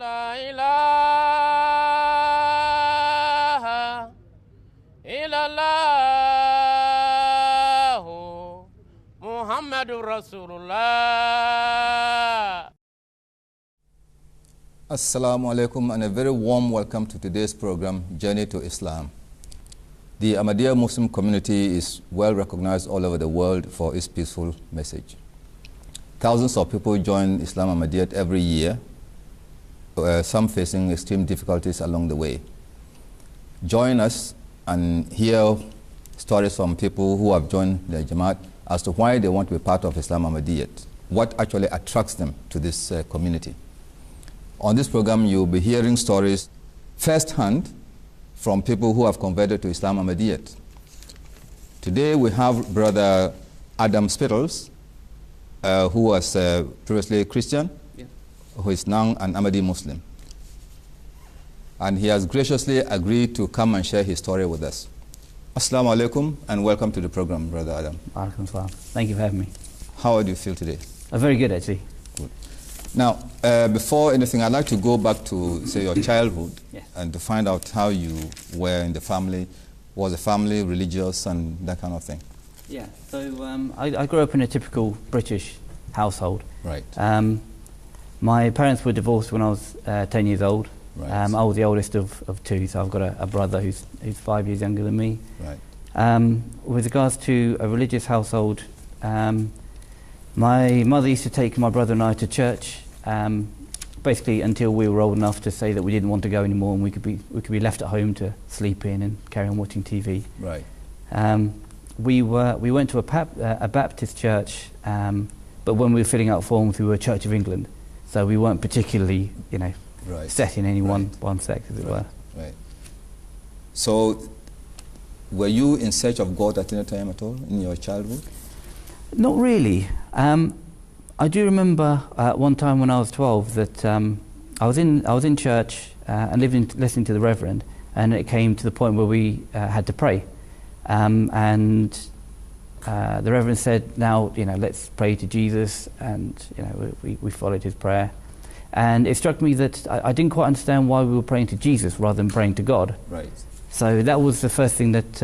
La ilaha illallah Muhammadur Rasulullah. Assalamu alaikum and a very warm welcome to today's program, Journey to Islam. The Ahmadiyya Muslim community is well recognized all over the world for its peaceful message. Thousands of people join Islam Ahmadiyyat every year, some facing extreme difficulties along the way. Join us and hear stories from people who have joined the Jamaat as to why they want to be part of Islam Ahmadiyyat, what actually attracts them to this community. On this program, you'll be hearing stories firsthand from people who have converted to Islam Ahmadiyyat. Today we have Brother Adam Spittles, who was previously a Christian, who is now an Ahmadi Muslim. And he has graciously agreed to come and share his story with us. Assalamu alaikum and welcome to the program, Brother Adam. Alaikum salam. Thank you for having me. How do you feel today? Very good, actually. Good. Now, before anything, I'd like to go back to, say, your childhood and to find out how you were in the family. Was the family religious and that kind of thing? Yeah, so I grew up in a typical British household. Right. My parents were divorced when I was 10 years old. Right. I was the oldest of two, so I've got a brother who's 5 years younger than me. Right. With regards to a religious household, my mother used to take my brother and I to church, basically until we were old enough to say that we didn't want to go anymore and we could be left at home to sleep in and carry on watching TV. Right. We went to a Baptist church, but when we were filling out forms, we were Church of England, so we weren't particularly, set in any one sect, as it were. Right. So, were you in search of God at any time at all in your childhood? Not really. I do remember one time when I was 12 that I was in church and listening to the Reverend, and it came to the point where we had to pray. And the Reverend said, now, let's pray to Jesus, and we followed his prayer. And it struck me that I didn't quite understand why we were praying to Jesus rather than praying to God. Right. So that was the first thing that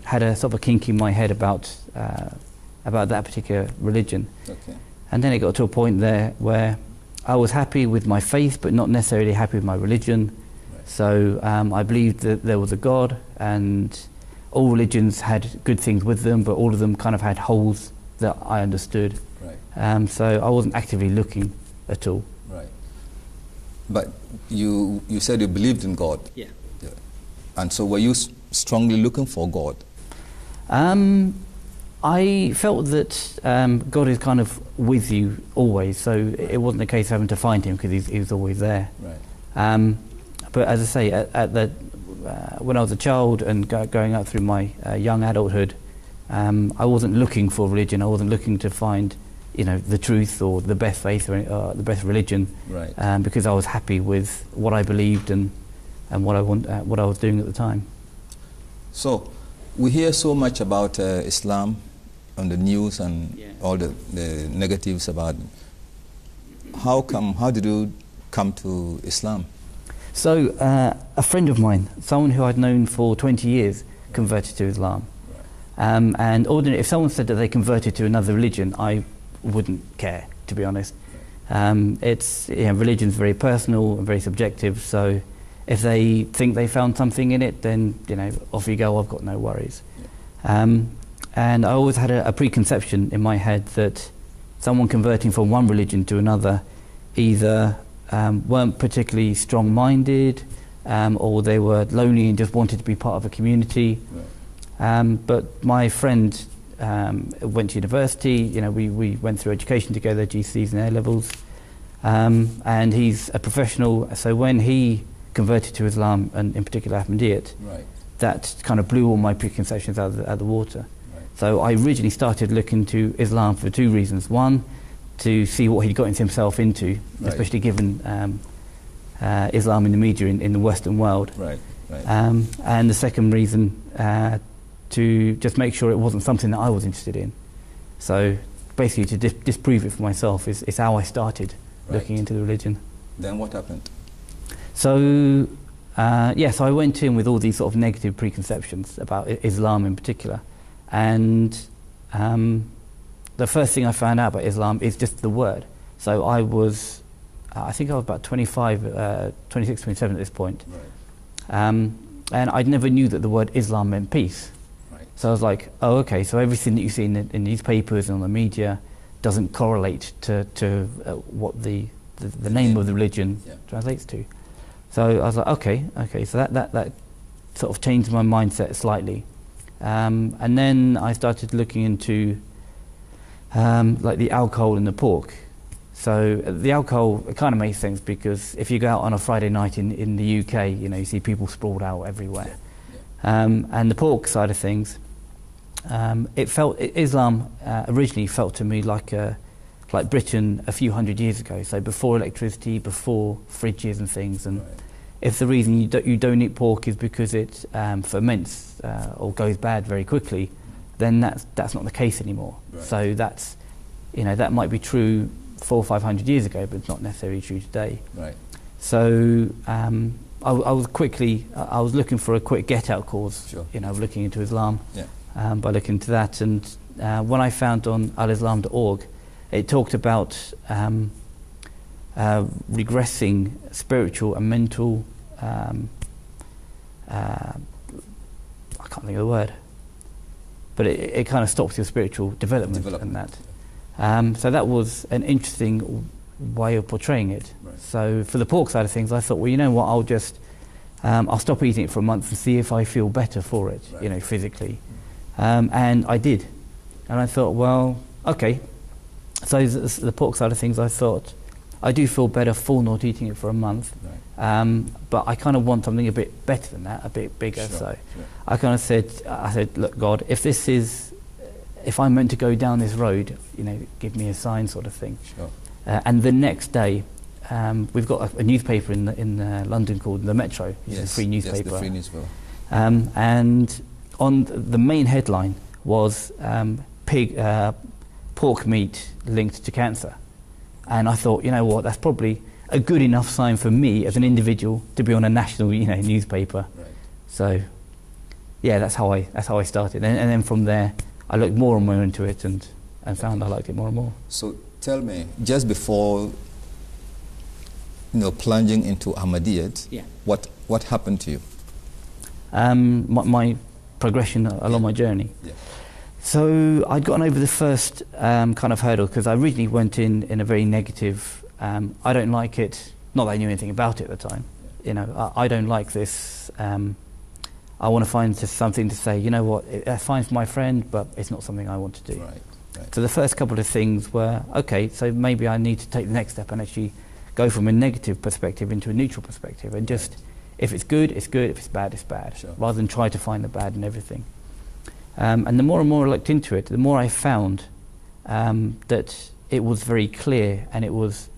had a sort of a kink in my head about that particular religion. Okay. And then it got to a point there where I was happy with my faith, but not necessarily happy with my religion. Right. So I believed that there was a God, and all religions had good things with them, but all of them kind of had holes that I understood. Right. So I wasn't actively looking at all. Right. But you said you believed in God. Yeah. And so were you strongly looking for God? I felt that God is kind of with you always, so it wasn't a case of having to find him because he was always there. Right. But as I say, when I was a child and going up through my young adulthood, I wasn't looking for religion. I wasn't looking to find, the truth or the best faith or the best religion. Right. Because I was happy with what I believed and what I was doing at the time. So, we hear so much about Islam on the news and all the negatives about it. How did you come to Islam? So, a friend of mine, someone who I'd known for 20 years, converted to Islam. Right. And ordinarily, if someone said that they converted to another religion, I wouldn't care, to be honest. Right. Religion's very personal and very subjective, so if they think they found something in it, then off you go. I've got no worries. Yeah. And I always had a preconception in my head that someone converting from one religion to another either weren't particularly strong-minded, or they were lonely and just wanted to be part of a community. Right. But my friend went to university. We went through education together, GCSEs and A-levels, and he's a professional. So when he converted to Islam, and in particular Ahmadiyyat, right, that kind of blew all my preconceptions out of the water. Right. So I originally started looking to Islam for two reasons. One, to see what he'd gotten himself into, right, especially given Islam in the media in the Western world. Right. Right. And the second reason, to just make sure it wasn't something that I was interested in. So basically to disprove it for myself is how I started, right, looking into the religion. Then what happened? So, so I went in with all these sort of negative preconceptions about Islam in particular. And the first thing I found out about Islam is just the word. So I was, I think I was about 26, 27 at this point. Right. And I never knew that the word Islam meant peace. Right. So I was like, oh, okay, so everything that you see in newspapers and on the media doesn't correlate to what the name of the religion translates to. So I was like, okay, so that sort of changed my mindset slightly. And then I started looking into like the alcohol in the pork. So the alcohol, it kind of makes sense because if you go out on a Friday night in the UK, you know, you see people sprawled out everywhere. And the pork side of things, Islam originally felt to me like Britain a few hundred years ago. So before electricity, before fridges and things. And if the reason you don't eat pork is because it ferments or goes bad very quickly, then that's not the case anymore. Right. So that's, you know, that might be true 400 or 500 years ago, but it's not necessarily true today. Right. So I was looking for a quick get-out course, Sure. you know, looking into Islam, Yeah. by looking into that. And when I found on alislam.org, it talked about regressing spiritual and mental, I can't think of the word, but it kind of stops your spiritual development. And that. So that was an interesting way of portraying it. Right. So for the pork side of things, I thought, well, you know what, I'll stop eating it for a month and see if I feel better for it, Right. you know, physically. And I did. And I thought, well, okay. So the pork side of things, I thought, I do feel better for not eating it for a month. Right. But I kind of want something a bit better than that, a bit bigger. Sure, So sure. I kind of said, look, God, if I'm meant to go down this road, you know, give me a sign, sort of thing. Sure. And the next day, we've got a newspaper in London called The Metro, which is a free newspaper. Yes, the free newspaper. And on the main headline was pork meat linked to cancer. And I thought, you know what, that's probably a good enough sign for me as an individual to be on a national, you know, newspaper. Right. So, yeah, that's how I started. And then from there, I looked more and more into it and found I liked it more and more. So tell me, just before, you know, plunging into Ahmadiyyat, Yeah. what happened to you? My progression along my journey. Yeah. So I'd gotten over the first kind of hurdle because I originally went in a very negative, I don't like it, not that I knew anything about it at the time, you know, I don't like this, I want to find just something to say, you know what, that's fine for my friend, but it's not something I want to do. Right. Right. So the first couple of things were, okay, so maybe I need to take the next step and actually go from a negative perspective into a neutral perspective and just, if it's good, it's good, if it's bad, it's bad, Sure. rather than try to find the bad in everything. And the more and more I looked into it, the more I found that it was very clear, and it was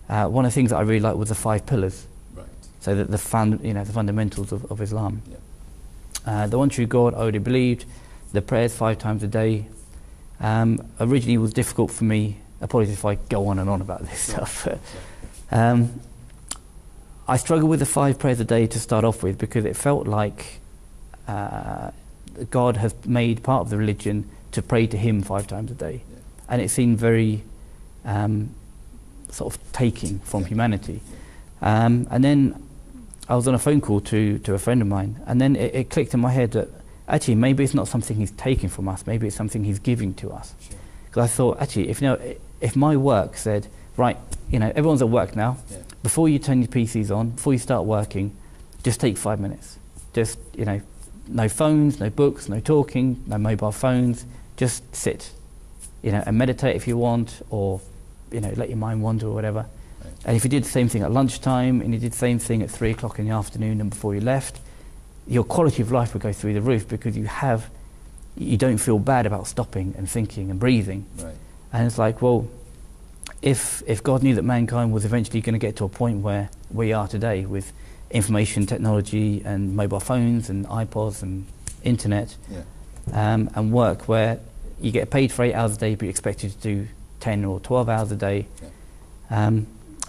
one of the things that I really liked was the 5 pillars. Right. So that the fundamentals of Islam. Yeah. The one true God I already believed, the prayers 5 times a day. Originally it was difficult for me, apologies if I go on and on about this stuff. I struggled with the 5 prayers a day to start off with because it felt like God has made part of the religion to pray to him 5 times a day. Yeah. And it seemed very sort of taking from humanity. And then I was on a phone call to a friend of mine, and then it clicked in my head that actually maybe it's not something he's taking from us, maybe it's something he's giving to us. Because I thought, actually, if my work said, right, you know, everyone's at work now, before you turn your PCs on, before you start working, just take 5 minutes. Just, you know, no phones, no books, no talking, no mobile phones, just sit, you know, and meditate if you want, or, you know, let your mind wander or whatever. Right. And if you did the same thing at lunchtime, and you did the same thing at 3 o'clock in the afternoon and before you left, your quality of life would go through the roof because you don't feel bad about stopping and thinking and breathing. Right. And it's like, well, if God knew that mankind was eventually going to get to a point where we are today with information technology and mobile phones and iPods and internet, and work where you get paid for 8 hours a day but you're expected to do 10 or 12 hours a day,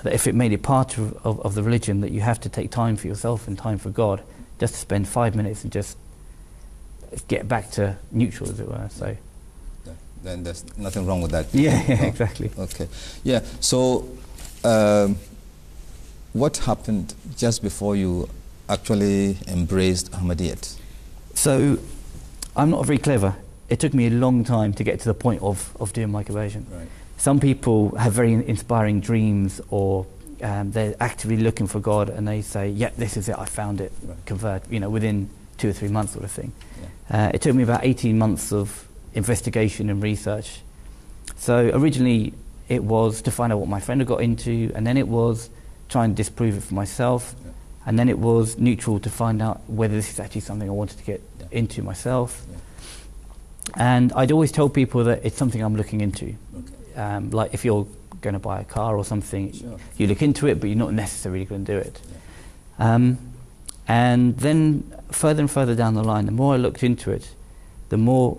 that if it made it part of the religion, that you have to take time for yourself and time for God, just to spend 5 minutes and just get back to neutral, as it were. So, then there's nothing wrong with that. Yeah, exactly. Okay. Yeah. So, what happened just before you actually embraced Ahmadiyyat? So, I'm not very clever. It took me a long time to get to the point of doing my conversion. Right. Some people have very inspiring dreams, or they're actively looking for God, and they say, "Yeah, this is it. I found it." Right. Convert. Within 2 or 3 months, sort of thing. Yeah. It took me about 18 months of investigation and research. So originally, it was to find out what my friend had got into, and then it was try and disprove it for myself, Yeah. and then it was neutral to find out whether this is actually something I wanted to get into myself. Yeah. And I'd always tell people that it's something I'm looking into. Okay. Like if you're going to buy a car or something, Sure. you look into it, but you're not necessarily going to do it. Yeah. And then further and further down the line, the more I looked into it, the more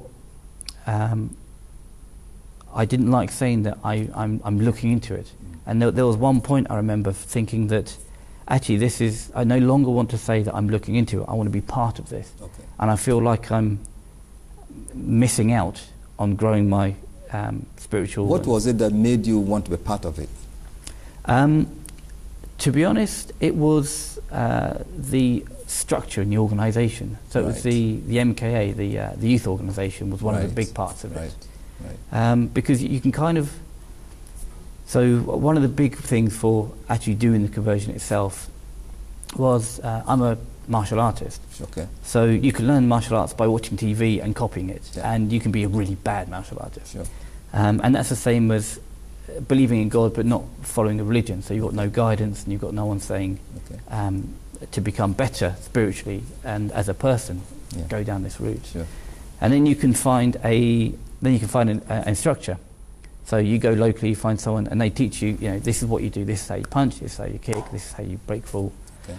I didn't like saying that I'm looking into it. And there was one point I remember thinking that actually I no longer want to say that I'm looking into it. I want to be part of this. Okay. And I feel like I'm missing out on growing my spiritual... What was it that made you want to be part of it? To be honest, it was the structure and the organisation. So it was the MKA, the youth organisation, was one of the big parts of it. Right. Because you can kind of... So one of the big things for actually doing the conversion itself was I'm a martial artist. Okay. So you can learn martial arts by watching TV and copying it, Yeah. and you can be a really bad martial artist. Sure. And that's the same as believing in God but not following a religion. So you've got no guidance, and you've got no one saying Okay. to become better spiritually and as a person, Yeah. go down this route. Sure. And then you can find an instructor. So you go locally, you find someone, and they teach you, this is what you do, this is how you punch, this is how you kick, this is how you break fall. Okay.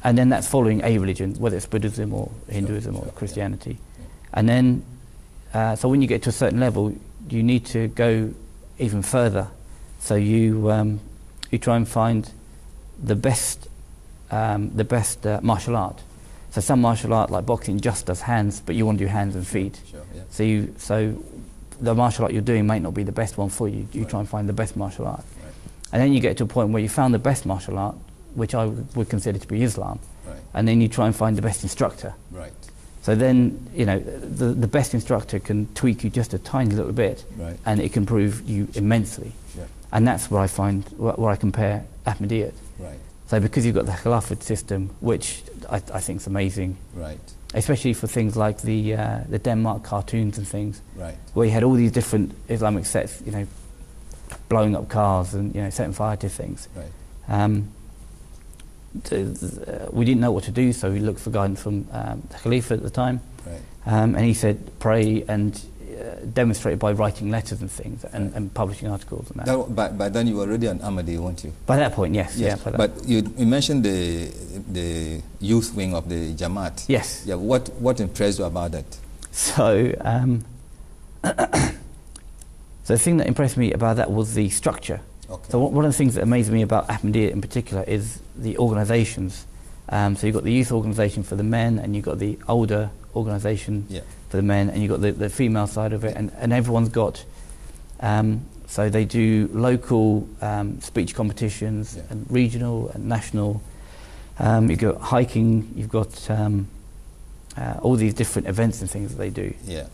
And then that's following a religion, whether it's Buddhism or Hinduism or Christianity. And then, so when you get to a certain level, you need to go even further. So you try and find the best martial art. So some martial art, like boxing, just does hands, but you want to do hands and feet. Sure. Yeah. So the martial art you're doing might not be the best one for you. You try and find the best martial art. Right. And then you get to a point where you found the best martial art, which I would consider to be Islam. Right. And then you try and find the best instructor. Right. So then, the best instructor can tweak you just a tiny little bit, Right. and it can improve you immensely. Yeah. And that's where I find, where I compare Ahmadiyyat. Right. So because you've got the Khilafat system, which I think is amazing, Right. especially for things like the Denmark cartoons and things, Right. where you had all these different Islamic sects, blowing up cars and setting fire to things. Right. We didn't know what to do, so we looked for guidance from the Khalifa at the time, Right. and he said pray and demonstrate it by writing letters and things and publishing articles and that. By then you were already an Ahmadi, weren't you? By that point, yes. Yes. Yeah, But you mentioned the youth wing of the Jamaat. Yes. Yeah. What impressed you about that? So, so the thing that impressed me about that was the structure. Okay. So one of the things that amazed me about Ahmadiyyat in particular is the organisations. So you've got the youth organisation for the men, and you've got the older organisation Yeah. for the men, and you've got the female side of it, and everyone's got... so they do local speech competitions, and regional and national. You've got hiking, you've got all these different events and things that they do. Yeah.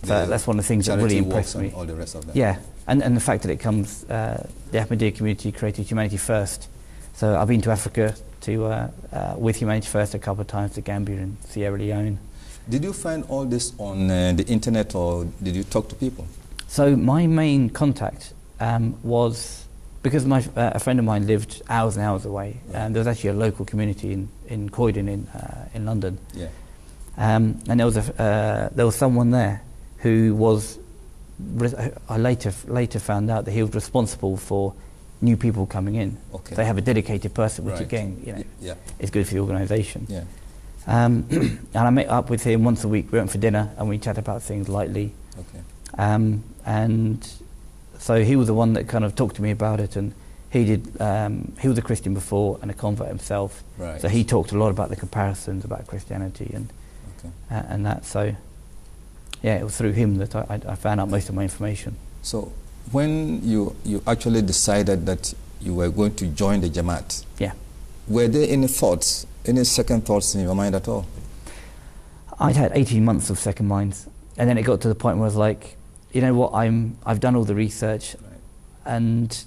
So that's one of the things that really impressed me. All the rest of that. Yeah, and the fact that it comes, the Ahmadiyya community created Humanity First. So I've been to Africa with Humanity First a couple of times, to Gambia and Sierra Leone. Did you find all this on the internet, or did you talk to people? So my main contact was, because a friend of mine lived hours and hours away, and there was actually a local community in Croydon in London. Yeah. And there was someone there who was, I later found out that he was responsible for new people coming in. Okay. They have a dedicated person, which Right. again, Yeah. is good for the organisation. Yeah. And I met up with him once a week. We went for dinner and we chat about things lightly. Okay. And so he was the one that kind of talked to me about it, and he did. He was a Christian before and a convert himself. Right. So he talked a lot about the comparisons about Christianity and that. So yeah, it was through him that I found out most of my information. So when you actually decided that you were going to join the Jamaat, Yeah. were there any thoughts, any second thoughts in your mind at all? I'd had 18 months of second minds, and then it got to the point where I was like, you know what, I've done all the research, and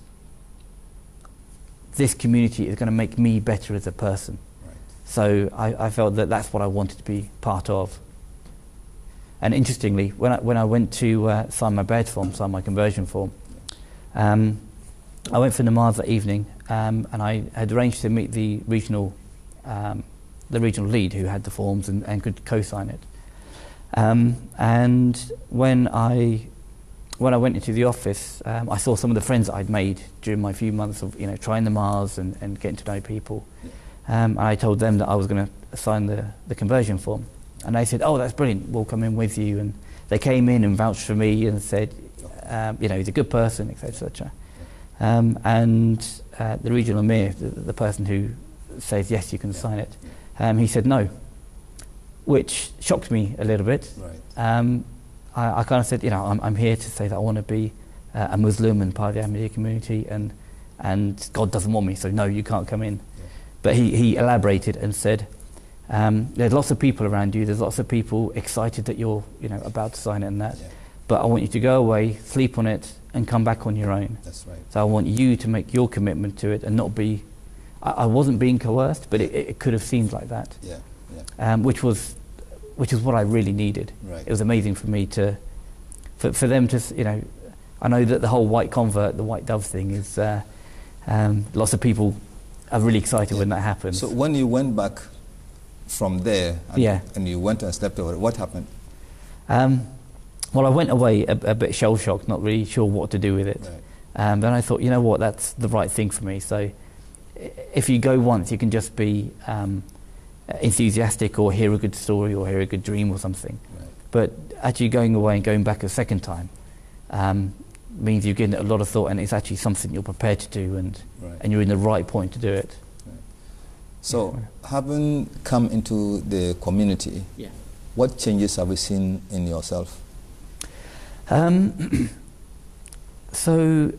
this community is going to make me better as a person. Right. So I felt that that's what I wanted to be part of. And interestingly, when I went to sign my badge form, sign my conversion form, I went for namaz that evening, and I had arranged to meet the regional lead who had the forms and could co-sign it. And when I went into the office, I saw some of the friends that I'd made during my few months of trying the Mars and getting to know people. And I told them that I was going to sign the conversion form. And they said, "Oh, that's brilliant, we'll come in with you." And they came in and vouched for me and said, he's a good person, etc. And the regional emir, the person who says, yes, you can sign it, he said no, which shocked me a little bit. Right. I kind of said, I'm here to say that I want to be a Muslim and part of the Ahmadiyya community, and God doesn't want me, so no, you can't come in. Yeah. But he elaborated and said, there's lots of people around you, there's lots of people excited that you're about to sign it and that, but I want you to go away, sleep on it, and come back on your own. That's right. So I want you to make your commitment to it and not be... I wasn't being coerced, but it could have seemed like that. Yeah, yeah. Which was what I really needed. Right. It was amazing for me for them to, I know that the whole white convert, the white dove thing is, lots of people are really excited when that happens. So when you went back from there and you went and slept over, what happened? Well, I went away a bit shell-shocked, not really sure what to do with it. Right. Then I thought, you know what, that's the right thing for me. So if you go once, you can just be enthusiastic or hear a good story or hear a good dream or something. Right. But actually going away and going back a second time means you've given it a lot of thought, and it's actually something you're prepared to do, and you're in the right point to do it. Right. So having come into the community, what changes have you seen in yourself? So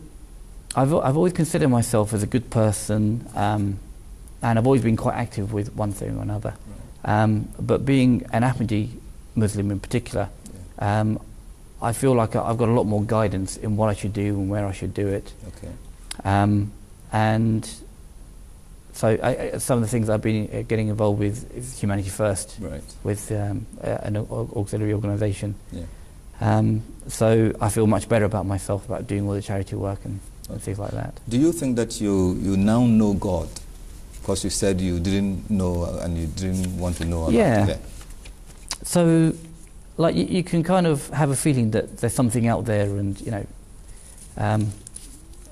I've always considered myself as a good person, and I've always been quite active with one thing or another. Right. But being an Ahmadi Muslim in particular, I feel like I've got a lot more guidance in what I should do and where I should do it. Okay. And so some of the things I've been getting involved with is Humanity First, with an auxiliary organisation. So I feel much better about myself, about doing all the charity work and things like that. Do you think that you now know God? Because you said you didn't know and you didn't want to know about it. So like you can kind of have a feeling that there's something out there, and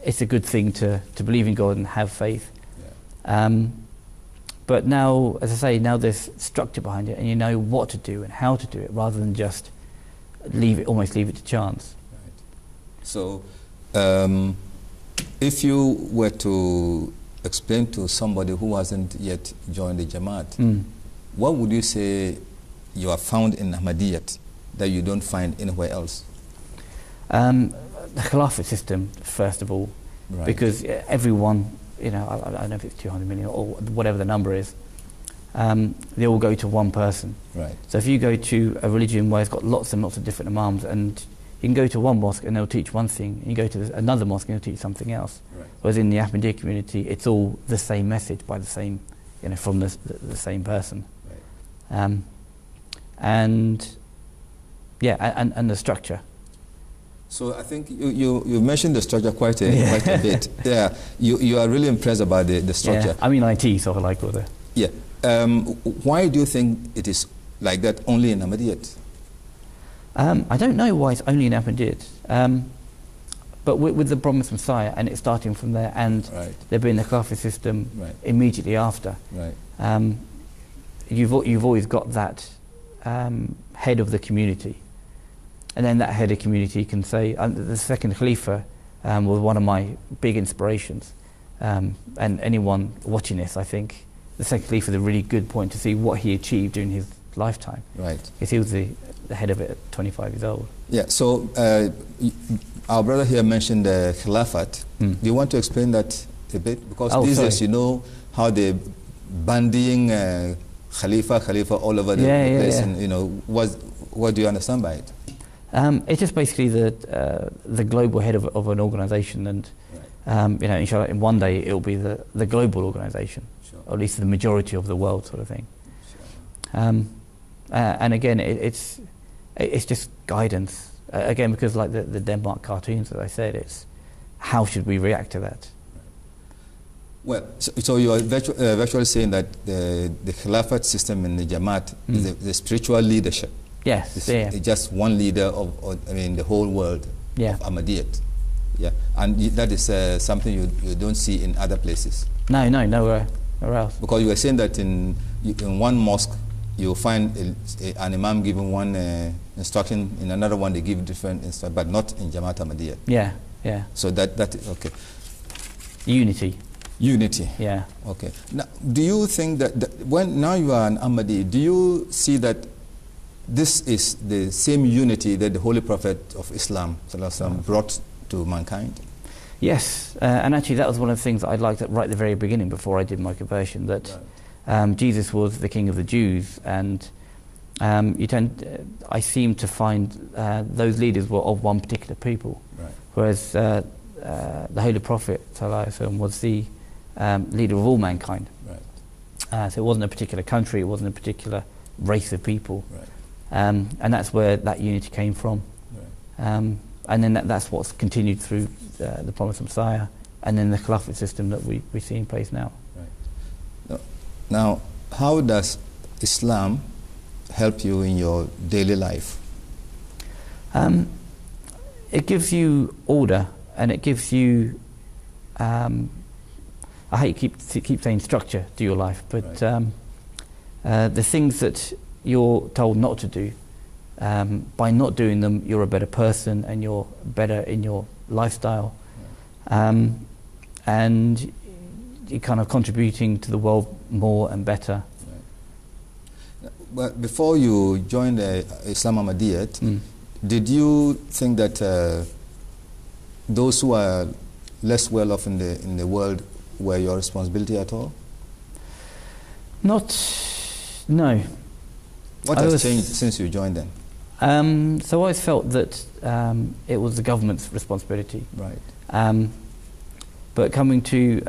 it's a good thing to believe in God and have faith. But now, as I say, now there's structure behind it, and you know what to do and how to do it, rather than just almost leave it to chance. Right. So if you were to explain to somebody who hasn't yet joined the Jamaat, what would you say you have found in Ahmadiyyat that you don't find anywhere else? The Khilafat system, first of all, because everyone, I don't know if it's 200 million or whatever the number is, they all go to one person. Right. So if you go to a religion where it's got lots and lots of different imams, and you can go to one mosque and they'll teach one thing, and you go to another mosque and they'll teach something else. Right. Whereas in the Ahmadiyya community, it's all the same message by the same, from the same person. Right. And the structure. So I think you mentioned the structure quite a bit. Yeah, you are really impressed about the structure. Yeah, I'm in IT, so I like all the... Yeah. Why do you think it is like that only in Ahmadiyyat? I don't know why it's only in Ahmadiyyat. But with the Promised Messiah, and it's starting from there, and there being the Khilafat system immediately after, you've always got that head of the community. And then that head of community can say, the second Khalifa was one of my big inspirations. And anyone watching this, I think, the second Khalifa is a really good point to see what he achieved during his lifetime. Right. Because he was the head of it at 25 years old. Yeah, so our brother here mentioned the Khilafat. Do you want to explain that a bit? Because these days, you know, how they're bandying Khalifa all over the place. And, you know, what do you understand by it? It's just basically the global head of an organisation, and you know, inshallah, in one day it will be the global organisation, or at least the majority of the world, sort of thing. And again, it's just guidance. Again, because like the Denmark cartoons, as I said, it's how should we react to that? Well, so you are virtually saying that the Khilafat system in the Jamaat is the spiritual leadership. Yes, it's just one leader of the whole world of Ahmadiyyat. Yeah, and that is something you don't see in other places. No, nowhere else. Because you were saying that in one mosque you'll find an imam giving one instruction, in another one they give different instruction, but not in Jamaat Ahmadiyyat. Yeah. So that is okay. Unity. Yeah. Okay. Now, do you think that when now you are an Ahmadi, do you see that this is the same unity that the Holy Prophet of Islam brought to mankind? Yes, and actually that was one of the things that I liked right at the very beginning before I did my conversion, that Jesus was the King of the Jews, and I seem to find those leaders were of one particular people, whereas the Holy Prophet ﷺ was the leader of all mankind. So it wasn't a particular country, it wasn't a particular race of people. And that's where that unity came from. And then that's what's continued through the promised Messiah, and then the Khilafat system that we see in place now. Now, how does Islam help you in your daily life? It gives you order, and it gives you, I hate to keep saying structure to your life, but the things that you're told not to do, by not doing them, you're a better person and you're better in your lifestyle, and you're kind of contributing to the world more and better. But before you joined Islam Ahmadiyyat, did you think that those who are less well off in the world were your responsibility at all? No. What has changed since you joined them? So I always felt that it was the government's responsibility. Right. But coming to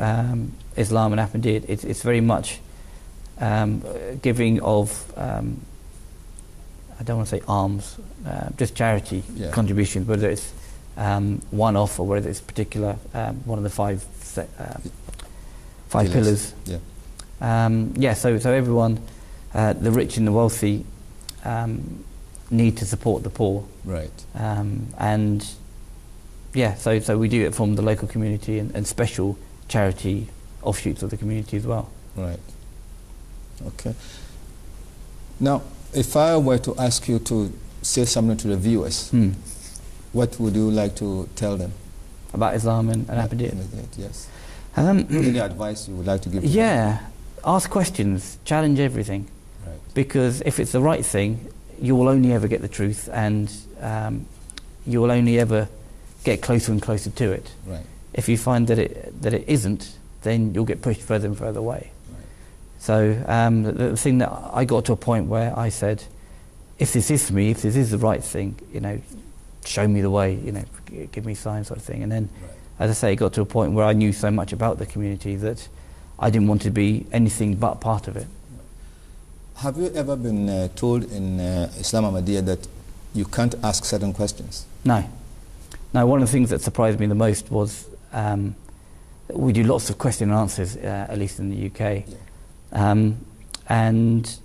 Islam and Ahmadiyyat, it's very much giving of, I don't want to say alms, just charity contributions, whether it's one-off or whether it's particular, one of the five pillars. So everyone, the rich and the wealthy, need to support the poor. Right. So we do it from the local community and special charity offshoots of the community as well. Right. Okay. Now, if I were to ask you to say something to the viewers, what would you like to tell them? About Islam and Ahmadiyyat? Yes. Any advice you would like to give them? Yeah. Ask questions. Challenge everything. Right. Because if it's the right thing, you will only ever get the truth, and you will only ever get closer and closer to it. Right. If you find that it isn't, then you'll get pushed further and further away. Right. So the thing that I got to a point where I said, if this is for me, if this is the right thing, show me the way, give me signs, sort of thing. And then, as I say, it got to a point where I knew so much about the community that I didn't want to be anything but part of it. Have you ever been told in Islam Ahmadiyyat that you can't ask certain questions? No. One of the things that surprised me the most was we do lots of question and answers, at least in the UK. And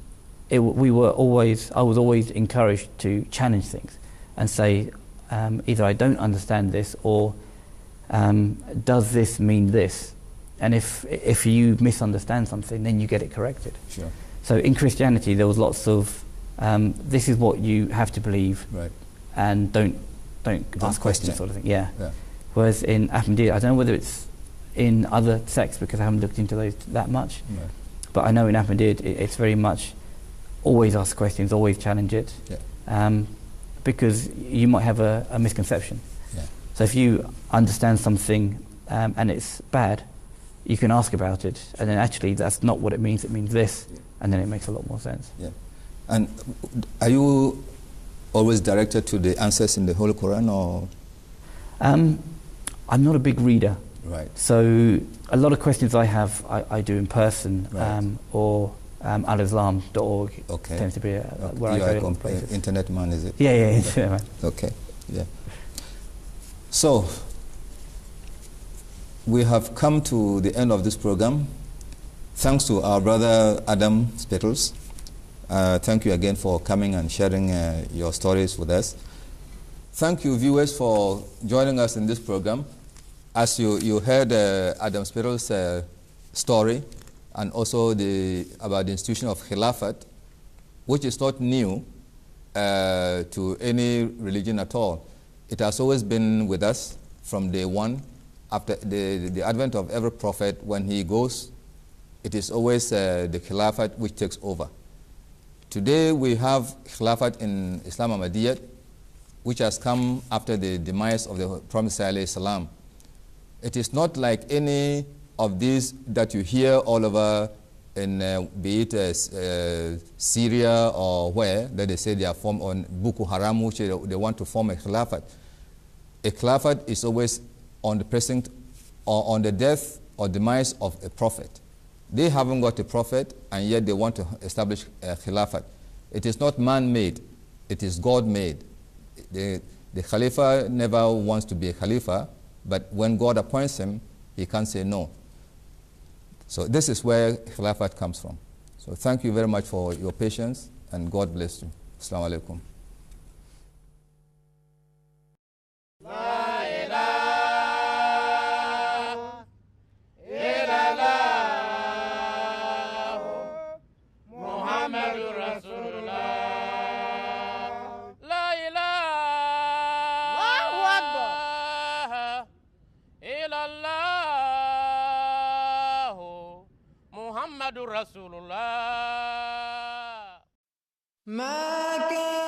I was always encouraged to challenge things and say, either I don't understand this, or does this mean this? And if you misunderstand something, then you get it corrected. Sure. So in Christianity, there was lots of, this is what you have to believe, right, and don't ask questions, sort of thing. Yeah. Yeah. Whereas in Ahmadiyyat, I don't know whether it's in other sects because I haven't looked into those that much. Right. But I know in Ahmadiyya it's very much always ask questions, always challenge it, because you might have a misconception. Yeah. So if you understand something and it's bad, you can ask about it, and then actually that's not what it means this, and then it makes a lot more sense. Yeah. And are you always directed to the answers in the Holy Quran, or? I'm not a big reader. Right. So a lot of questions I have, I do in person, Right. or alislam.org Okay. tends to be where I go to places. Internet man, is it? Yeah, internet man. Okay, yeah. So, we have come to the end of this program. Thanks to our brother Adam Spittles. Thank you again for coming and sharing your stories with us. Thank you, viewers, for joining us in this program. As you heard Adam Spittles' story, and also about the institution of Khilafat, which is not new to any religion at all. It has always been with us from day one. After the advent of every prophet, when he goes, it is always the Khilafat which takes over. Today we have Khilafat in Islam Ahmadiyya, which has come after the demise of the Prophet ﷺ. It is not like any of these that you hear all over in be it Syria or where, that they say they are formed on Boko Haram, which they want to form a Khilafat. A Khilafat is always on the present or on the death or demise of a prophet. They haven't got a prophet, and yet they want to establish a Khilafat. It is not man-made, it is God-made. The Khalifa never wants to be a Khalifa, but when God appoints him, he can't say no. So this is where Khilafat comes from. So thank you very much for your patience, and God bless you. Assalamu alaikum. Rasulullah. ما كان